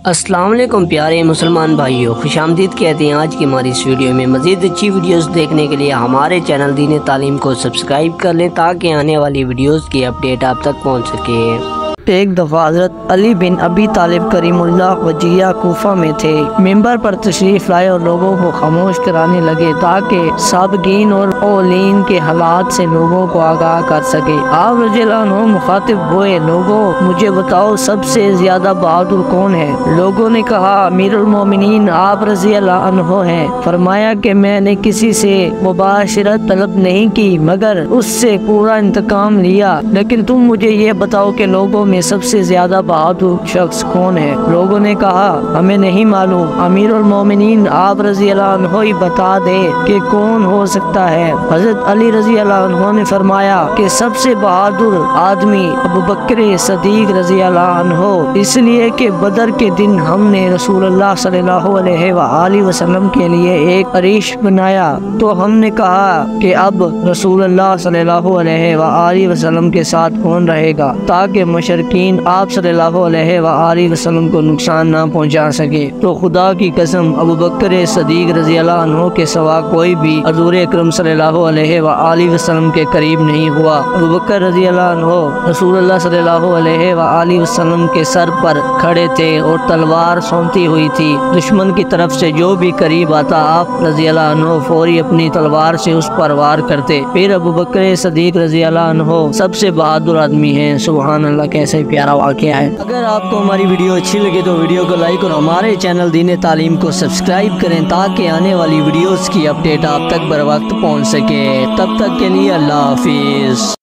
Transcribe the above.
السلام علیکم پیارے مسلمان بھائیوں، خوش آمدید کہتے ہیں آج کی ہماری اس ویڈیو میں۔ مزید اچھی ویڈیوز دیکھنے کے لیے ہمارے چینل دین تعلیم کو سبسکرائب کر لیں تاکہ آنے والی ویڈیوز کی اپڈیٹ آپ تک پہنچ سکے۔ ایک دفعہ حضرت علی بن ابی طالب کریم اللہ وجیہ کوفہ میں تھے۔ ممبر پر تشریف لائے اور لوگوں کو خاموش کرانے لگے تاکہ سابقین اور اولین کے حالات سے لوگوں کو آگاہ کر سکے۔ آپ رضی اللہ عنہ مخاطب ہوئے، لوگوں مجھے بتاؤ سب سے زیادہ بہادر کون ہے؟ لوگوں نے کہا امیر المومنین آپ رضی اللہ عنہ ہیں۔ فرمایا کہ میں نے کسی سے مباشرت طلب نہیں کی مگر اس سے پورا انتقام لیا، لیکن تم مجھے یہ بتاؤ کہ لوگوں میں سب سے زیادہ بہادر شخص کون ہے؟ لوگوں نے کہا ہمیں نہیں معلوم، امیر المومنین آپ رضی اللہ عنہ ہی بتا دے کہ کون ہو سکتا ہے۔ حضرت علی رضی اللہ عنہ نے فرمایا کہ سب سے بہادر آدمی ابوبکر صدیق رضی اللہ عنہ، اس لیے کہ بدر کے دن ہم نے رسول اللہ صلی اللہ علیہ وآلہ وسلم کے لیے ایک عریش بنایا تو ہم نے کہا کہ اب رسول اللہ صلی اللہ علیہ وآلہ وسلم کے ساتھ کون رہے گا تاکہ مشرقین آپ صلی اللہ علیہ وآلہ وسلم کو نقصان نہ پہنچا سکے۔ تو خدا کی قسم ابوبکر صدیق رضی اللہ عنہ کے سوا کوئی بھی حضور اکرم صلی اللہ علیہ وآلہ وسلم کے قریب نہیں ہوا۔ ابوبکر رضی اللہ عنہ رسول اللہ صلی اللہ علیہ وآلہ وسلم کے سر پر کھڑے تھے اور تلوار سونتی ہوئی تھی۔ دشمن کی طرف سے جو بھی قریب آتا آپ رضی اللہ عنہ فوری اپنی تلوار سے اس پر وار کرتے۔ پھر ابوبکر صدیق رضی اللہ عنہ سب سے بہادر آدمی ہیں۔ سبحان اللہ، کیسے پیارا واقعہ ہے۔ اگر آپ کو ہماری ویڈیو اچھی لگے تو ویڈیو کو لائک اور ہمارے چینل دین تعلیم کو سبسکرائب کریں تاکہ آنے والی ویڈیوز کی اپڈیٹ آپ تک بر وقت پہنچ سکے۔ تب تک کے لیے اللہ حافظ۔